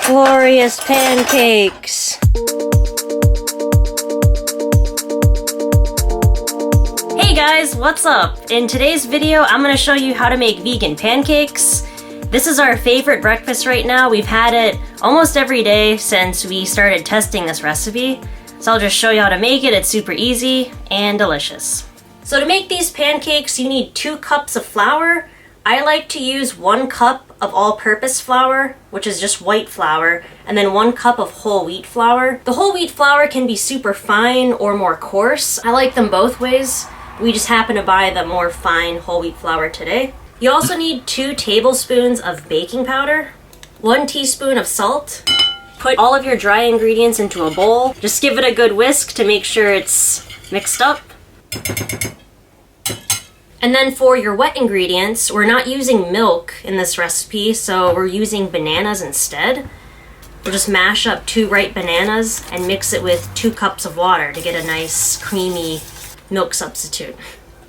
Glorious pancakes. Hey guys, what's up? In today's video, I'm going to show you how to make vegan pancakes. This is our favorite breakfast right now. We've had it almost every day since we started testing this recipe. So I'll just show you how to make it. It's super easy and delicious. So to make these pancakes, you need 2 cups of flour. I like to use 1 cup of all-purpose flour, which is just white flour, and then 1 cup of whole wheat flour. The whole wheat flour can be super fine or more coarse. I like them both ways. We just happen to buy the more fine whole wheat flour today. You also need 2 tablespoons of baking powder, 1 teaspoon of salt. Put all of your dry ingredients into a bowl. Just give it a good whisk to make sure it's mixed up. And then for your wet ingredients, we're not using milk in this recipe, so we're using bananas instead. We'll just mash up 2 ripe bananas and mix it with 2 cups of water to get a nice creamy milk substitute.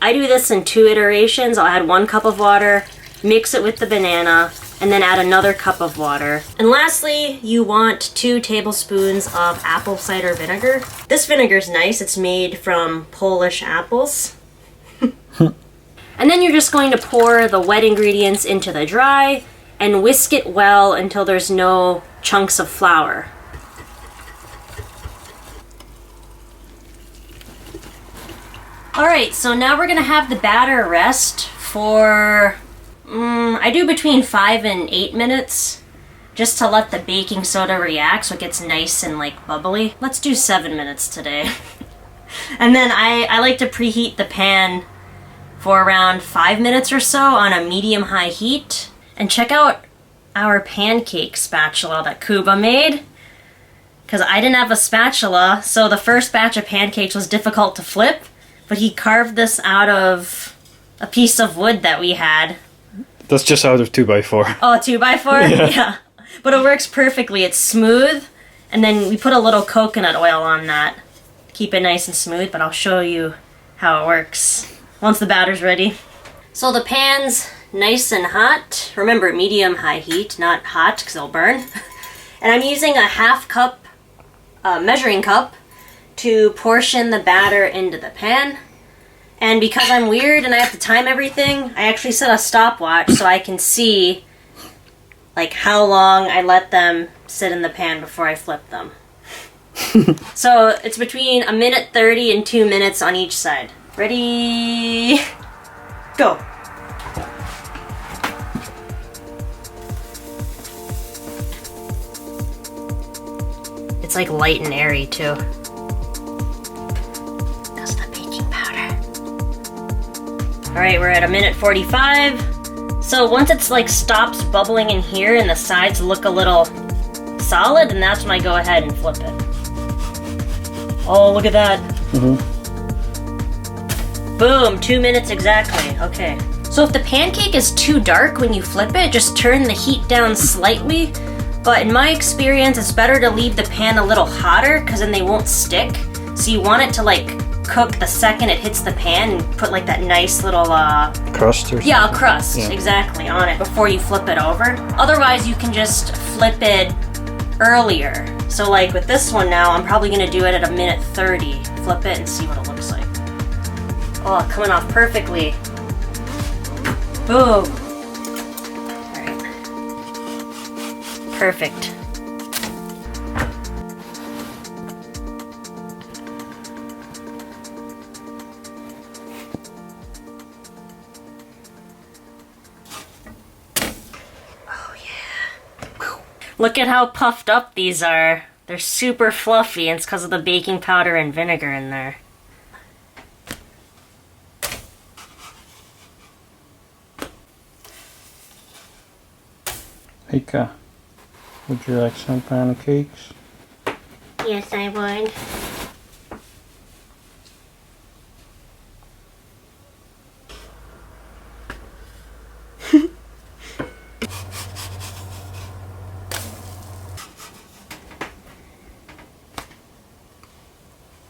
I do this in 2 iterations. I'll add 1 cup of water, mix it with the banana, and then add another cup of water. And lastly, you want 2 tablespoons of apple cider vinegar. This vinegar is nice. It's made from Polish apples. And then you're just going to pour the wet ingredients into the dry and whisk it well until there's no chunks of flour. Alright, so now we're going to have the batter rest for, I do between 5 and 8 minutes, just to let the baking soda react so it gets nice and like bubbly. Let's do 7 minutes today. And then I like to preheat the pan for around 5 minutes or so on a medium-high heat. And check out our pancake spatula that Kuba made. Because I didn't have a spatula, so the first batch of pancakes was difficult to flip. But he carved this out of a piece of wood that we had. That's just out of 2x4. Oh, 2x4? Yeah. But it works perfectly. It's smooth. And then we put a little coconut oil on that. Keep it nice and smooth, but I'll show you how it works once the batter's ready. So the pan's nice and hot. Remember, medium-high heat, not hot because it'll burn. And I'm using a 1/2 cup measuring cup to portion the batter into the pan. And because I'm weird and I have to time everything, I actually set a stopwatch so I can see like how long I let them sit in the pan before I flip them. So it's between 1:30 and 2 minutes on each side. Ready? Go. It's like light and airy too. That's the baking powder. Alright, we're at 1:45. So once it's like stops bubbling in here and the sides look a little solid, then that's when I go ahead and flip it. Oh, look at that. Boom, 2 minutes exactly. Okay. So if the pancake is too dark when you flip it, just turn the heat down slightly. But in my experience, it's better to leave the pan a little hotter because then they won't stick. So you want it to like cook the second it hits the pan and put like that nice little crust or something? Yeah, a crust, exactly, on it before you flip it over. Otherwise, you can just flip it earlier. So like with this one now, I'm probably gonna do it at 1:30. Flip it and see what it looks like. Oh, coming off perfectly. Boom. Alright. Perfect. Oh yeah. Look at how puffed up these are. They're super fluffy, and it's because of the baking powder and vinegar in there. Hika, would you like some pancakes? Yes, I would.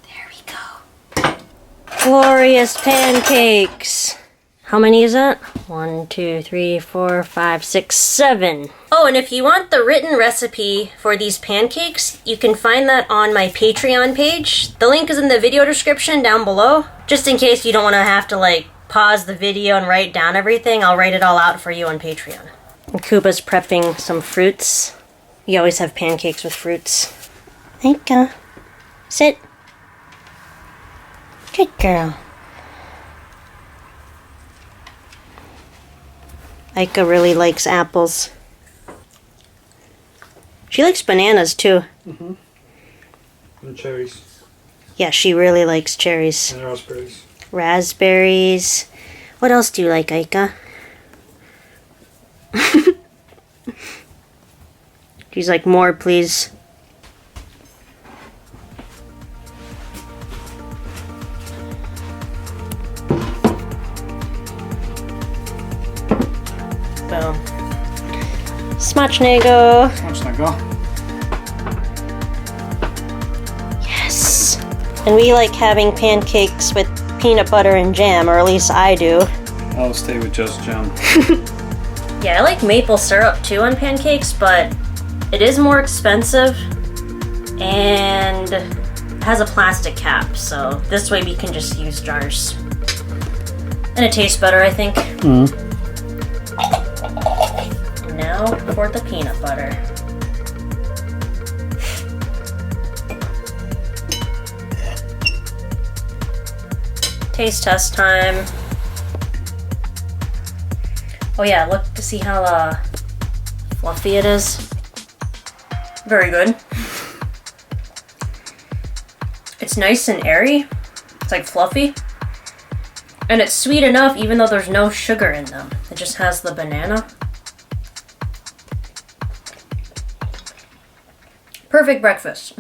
There we go. Glorious pancakes. How many is that? 1, 2, 3, 4, 5, 6, 7. Oh, and if you want the written recipe for these pancakes, you can find that on my Patreon page. The link is in the video description down below. Just in case you don't want to have to like pause the video and write down everything, I'll write it all out for you on Patreon. And Kuba's prepping some fruits. You always have pancakes with fruits. Aika, sit. Good girl. Aika really likes apples. She likes bananas too. Mm-hmm. And cherries. Yeah, she really likes cherries. And raspberries. Raspberries. What else do you like, Aika? She's like, more, please. Boom. Smacznego. Smacznego. Yes. And we like having pancakes with peanut butter and jam, or at least I do. I'll stay with just jam. Yeah, I like maple syrup too on pancakes, but it is more expensive and has a plastic cap, so this way we can just use jars. And it tastes better, I think. Mm. And now for the peanut butter. Taste test time. Oh yeah, look to see how fluffy it is. Very good. It's nice and airy. It's like fluffy. And it's sweet enough even though there's no sugar in them. It just has the banana. Perfect breakfast.